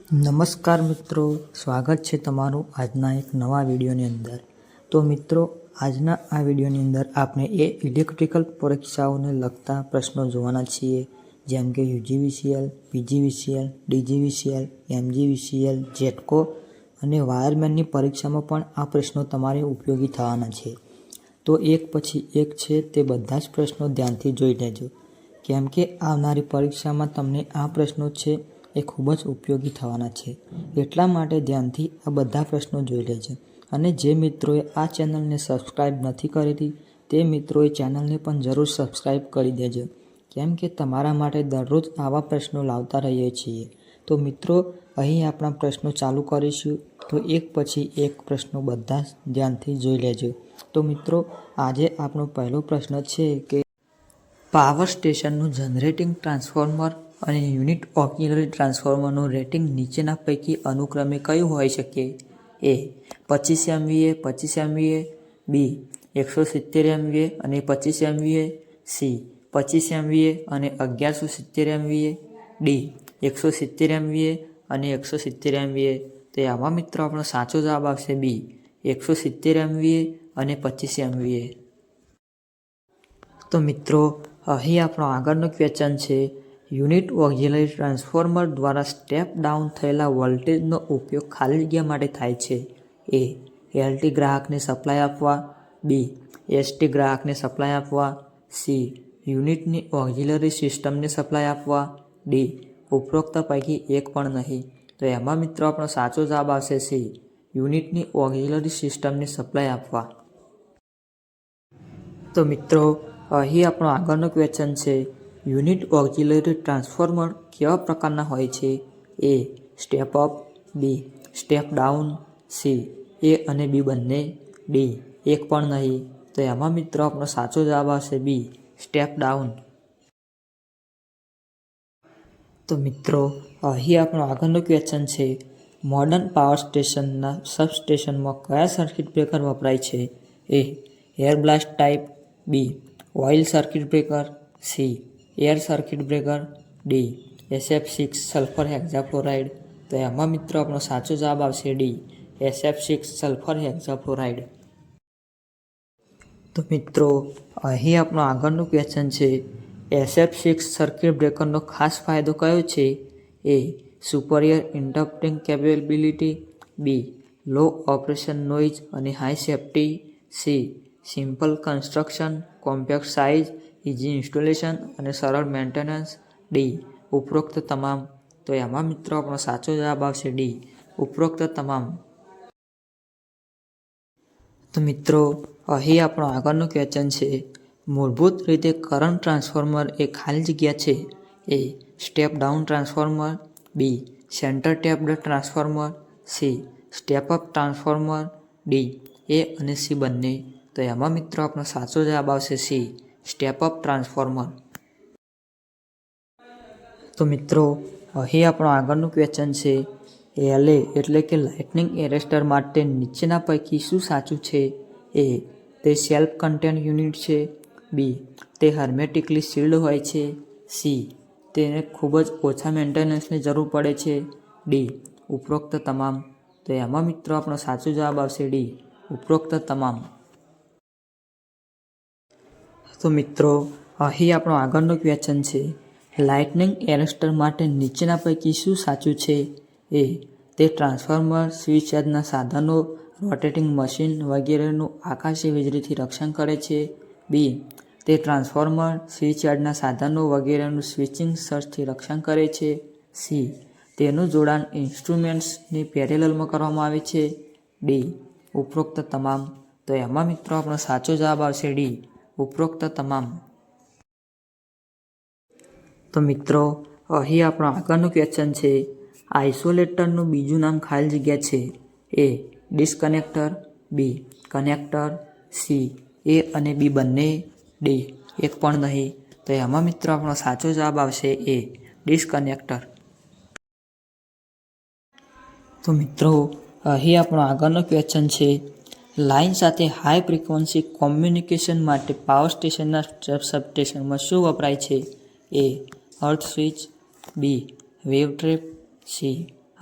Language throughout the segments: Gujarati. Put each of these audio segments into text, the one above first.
નમસ્કાર મિત્રો, સ્વાગત છે તમારું આજના એક નવા વિડીયોની અંદર। તો મિત્રો, આજના આ વિડીયોની અંદર આપણે ઇલેક્ટ્રિકલ પરીક્ષાઓને લગતા પ્રશ્નો જોવાના છીએ, જેમ કે UGVCL, PGVCL, DGVCL, MGVCL, GETCO અને વાયરમેનની પરીક્ષામાં પણ આ પ્રશ્નો તમારે ઉપયોગી થવાના છે। તો એક પછી એક છે તે બધા જ પ્રશ્નો ધ્યાનથી જોઈ લેજો, કેમ કે આવનારી પરીક્ષામાં તમને આ પ્રશ્નો છે એ ખૂબ જ ઉપયોગી થવાના છે। એટલા માટે ધ્યાનથી આ બધા પ્રશ્નો જોઈ લેજો। અને જે મિત્રોએ આ ચેનલને સબસ્ક્રાઈબ નથી કરેલી તે મિત્રોએ ચેનલને પણ જરૂર સબસ્ક્રાઈબ કરી દેજો, કેમ કે તમારા માટે દરરોજ આવા પ્રશ્નો લાવતા રહીએ છીએ। તો મિત્રો, અહીં આપણા પ્રશ્નો ચાલુ કરીશું, તો એક પછી એક પ્રશ્નો બધા જ ધ્યાનથી જોઈ લેજો। તો મિત્રો, આજે આપણો પહેલો પ્રશ્ન છે કે પાવર સ્ટેશનનું જનરેટિંગ ટ્રાન્સફોર્મર અને યુનિટ ઓક્સિલરી ટ્રાન્સફોર્મરનું રેટિંગ નીચેના પૈકી અનુક્રમે કયું હોઈ શકે? A 25 MVA 25 MVA, B 170 MVA અને 25 MVA, C 25 MVA અને 1170 MVA, D 170 MVA અને 170 MVA। તો આમાં મિત્રો આપણો સાચો જવાબ આવશે B 170 MVA અને 25 MVA। તો મિત્રો, અહીં આપણો આગળનો ક્વેશ્ચન છે, યુનિટ ઓક્સિલરી ટ્રાન્સફોર્મર દ્વારા સ્ટેપ ડાઉન થયેલા વોલ્ટેજનો ઉપયોગ ખાલી જગ્યા માટે થાય છે? A LT ગ્રાહકને સપ્લાય આપવા, B ST ગ્રાહકને સપ્લાય આપવા, C યુનિટની ઓક્સિલરી સિસ્ટમને સપ્લાય આપવા, D ઉપરોક્ત પૈકી એક પણ નહીં। તો એમાં મિત્રો આપણો સાચો જવાબ આવશે C યુનિટની ઓક્સિલરી સિસ્ટમને સપ્લાય આપવા। તો મિત્રો, અહીં આપણો આગળનો ક્વેશ્ચન છે, યુનિટ ઓક્સિલરી ટ્રાન્સફોર્મર કેવા પ્રકારના હોય છે? A step up, B step down, C A અને B બંને, D એક પણ નહીં। તો એમાં મિત્રો આપણો સાચો જવાબ આવશે B સ્ટેપ ડાઉન। તો મિત્રો, અહીં આપણો આગળનો ક્વેશ્ચન છે, મોડર્ન પાવર સ્ટેશનના સબસ્ટેશનમાં કયા સર્કિટ બ્રેકર વપરાય છે? A air blast type, B oil circuit breaker, C air circuit breaker, D SF6 sulphur hexafluoride. તો એમાં મિત્રો આપણો સાચો જવાબ આવશે D SF6 સલ્ફર હેક્ઝાફ્લોરાઇડ। તો મિત્રો, અહીં આપણો આગળનો ક્વેશ્ચન છે, SF6 સર્કિટ બ્રેકરનો ખાસ ફાયદો કયો છે? A superior interrupting capability, B low operation noise અને high safety, C simple construction, compact size, easy installation અને સરળ મેન્ટેનન્સ, D ઉપરોક્ત તમામ। તો એમાં મિત્રો આપણો સાચો જવાબ આવશે D ઉપરોક્ત તમામ। તો મિત્રો, અહીં આપણો આગળનો ક્વેશ્ચન છે, મૂળભૂત રીતે કરંટ ટ્રાન્સફોર્મર એ ખાલી જગ્યા છે? A step down transformer, B centre tapped transformer, C step up transformer, D A અને C બંને। તો એમાં મિત્રો આપણો સાચો જવાબ આવશે C સ્ટેપ અપ ટ્રાન્સફોર્મર। તો મિત્રો, અહીં આપણો આગળનો ક્વેશ્ચન છે, LA એટલે કે લાઇટનિંગ એરેસ્ટર માટે નીચેના પૈકી શું સાચું છે? A તે સેલ્ફ કન્ટેન્ટ યુનિટ છે, B તે હર્મેટિકલી સીલ્ડ હોય છે, C તેને ખૂબ જ ઓછા મેન્ટેનન્સની જરૂર પડે છે, D ઉપરોક્ત તમામ। તો એમાં મિત્રો આપણો સાચો જવાબ આવશે D ઉપરોક્ત તમામ। તો મિત્રો, અહીં આપણો આગળનો ક્વેશ્ચન છે, લાઇટનિંગ એરેસ્ટર માટે નીચેના પૈકી શું સાચું છે? A તે ટ્રાન્સફોર્મર, સ્વિચ યાર્ડના સાધનો, રોટેટિંગ મશીન વગેરેનું આકાશી વીજળીથી રક્ષણ કરે છે, B તે ટ્રાન્સફોર્મર, સ્વિચ યાર્ડના સાધનો વગેરેનું સ્વિચિંગ સર્જથી રક્ષણ કરે છે, C તેનું જોડાણ ઇન્સ્ટ્રુમેન્ટ્સની પેરેલલમાં કરવામાં આવે છે, D ઉપરોક્ત તમામ। તો એમાં મિત્રો આપણો સાચો જવાબ આવશે D ઉપરોક્ત તમામ। તો મિત્રો, અહીં આપણો આગળનો ક્વેશ્ચન છે, આઇસોલેટરનું બીજું નામ ખાલી જગ્યા છે? A ડિસ્કનેક્ટર, B connector, C A અને B બંને, D એક પણ નહીં। તો એમાં મિત્રો આપણો સાચો જવાબ આવશે A ડિસ્કનેક્ટર। તો મિત્રો, અહીં આપણો આગળનો ક્વેશ્ચન છે, લાઇન સાથે હાઈ ફ્રીક્વન્સી કોમ્યુનિકેશન માટે પાવર સ્ટેશનના સબસ્ટેશનમાં શું વપરાય છે? A earth switch, B wave trap, C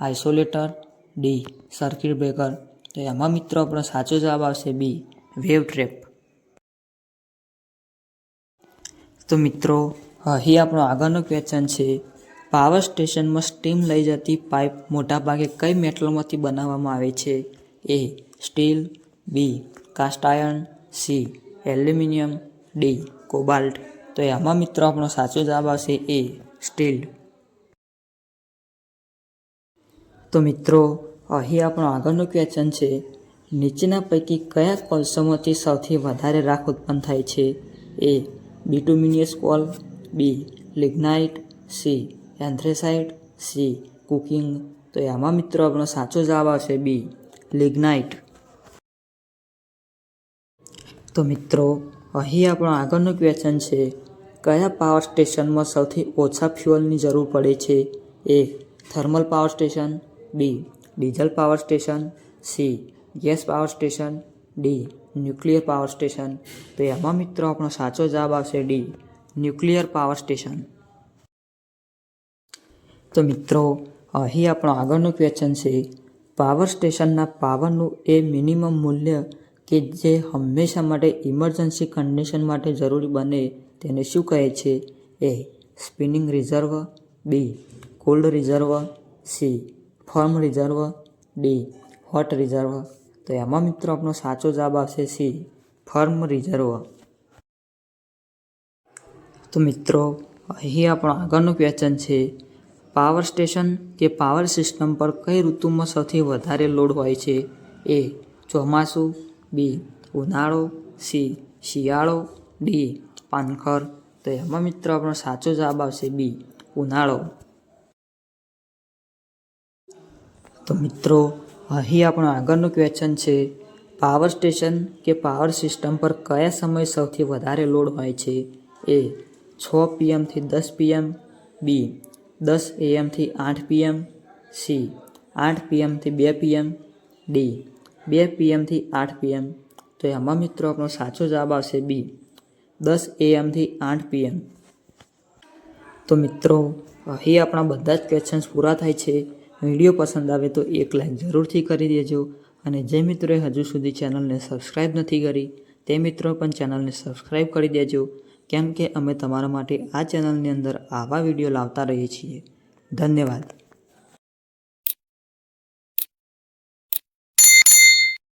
isolator, D circuit breaker. તો એમાં મિત્રો આપણો સાચો જવાબ આવશે બી વેવ ટ્રેપ. તો મિત્રો અહીં આપણો આગળનો ક્વેશ્ચન છે, પાવર સ્ટેશનમાં સ્ટીમ લઈ જતી પાઇપ મોટાભાગે કઈ મેટલમાંથી બનાવવામાં આવે છે? A steel, B cast iron, C aluminium, D cobalt. તો એમાં મિત્રો આપણો સાચો જવાબ આવશે એ સ્ટીલ. તો મિત્રો અહીં આપણો આગળનો ક્વેશ્ચન છે, નીચેના પૈકી કયા કોલસામાંથી સૌથી વધારે રાખ ઉત્પન્ન થાય છે? A bituminous coal, B lignite, C anthracite, C coking. તો એમાં મિત્રો આપણો સાચો જવાબ આવશે બી લિગ્નાઇટ. તો મિત્રો અહીં આપણો આગળનો ક્વેશ્ચન છે, કયા પાવર સ્ટેશનમાં સૌથી ઓછા ફ્યુઅલની જરૂર પડે છે? A thermal power station, B diesel power station, C gas power station, D nuclear power station. તો એમાં મિત્રો આપણો સાચો જવાબ આવશે ડી ન્યુક્લિયર પાવર સ્ટેશન. તો મિત્રો અહીં આપણો આગળનો ક્વેશ્ચન છે, પાવર સ્ટેશનના પાવરનું એ મિનિમમ મૂલ્ય કે જે હંમેશા માટે ઇમરજન્સી કન્ડિશન માટે જરૂરી બને તેને શું કહે છે? A spinning reserve, B cold reserve, C firm reserve, D hot reserve. તો એમાં મિત્રો આપણો સાચો જવાબ આવશે સી ફર્મ રિઝર્વ. તો મિત્રો અહીં આપણો આગળનો ક્વેશ્ચન છે, પાવર સ્ટેશન કે પાવર સિસ્ટમ પર કઈ ઋતુમાં સૌથી વધારે લોડ હોય છે? એ ચોમાસું, બી ઉનાળો, સી શિયાળો, ડી પાનખર. તો એમાં મિત્રો આપણો સાચો જવાબ આવશે બી ઉનાળો. તો મિત્રો અહીં આપણો આગળનો ક્વેશ્ચન છે, પાવર સ્ટેશન કે પાવર સિસ્ટમ પર કયા સમયે સૌથી વધારે લોડ હોય છે? એ 6 PM થી 10 PM, બી 10 AM થી 8 PM, સી 8 PM થી 2 PM, ડી 2 PM થી 8 PM. તો એમાં મિત્રો આપણો સાચો જવાબ આવશે બી 10 AM થી 8 PM. તો મિત્રો અહીં આપણા બધા જ ક્વેશ્ચન્સ પૂરા થાય છે. વિડીયો પસંદ આવે તો એક લાઈક જરૂરથી કરી દેજો, અને જે મિત્રોએ હજુ સુધી ચેનલને સબસ્ક્રાઈબ નથી કરી તે મિત્રો પણ ચેનલને સબસ્ક્રાઈબ કરી દેજો, કેમ કે અમે તમારા માટે આ ચેનલની અંદર આવા વિડીયો લાવતા રહીએ છીએ. ધન્યવાદ.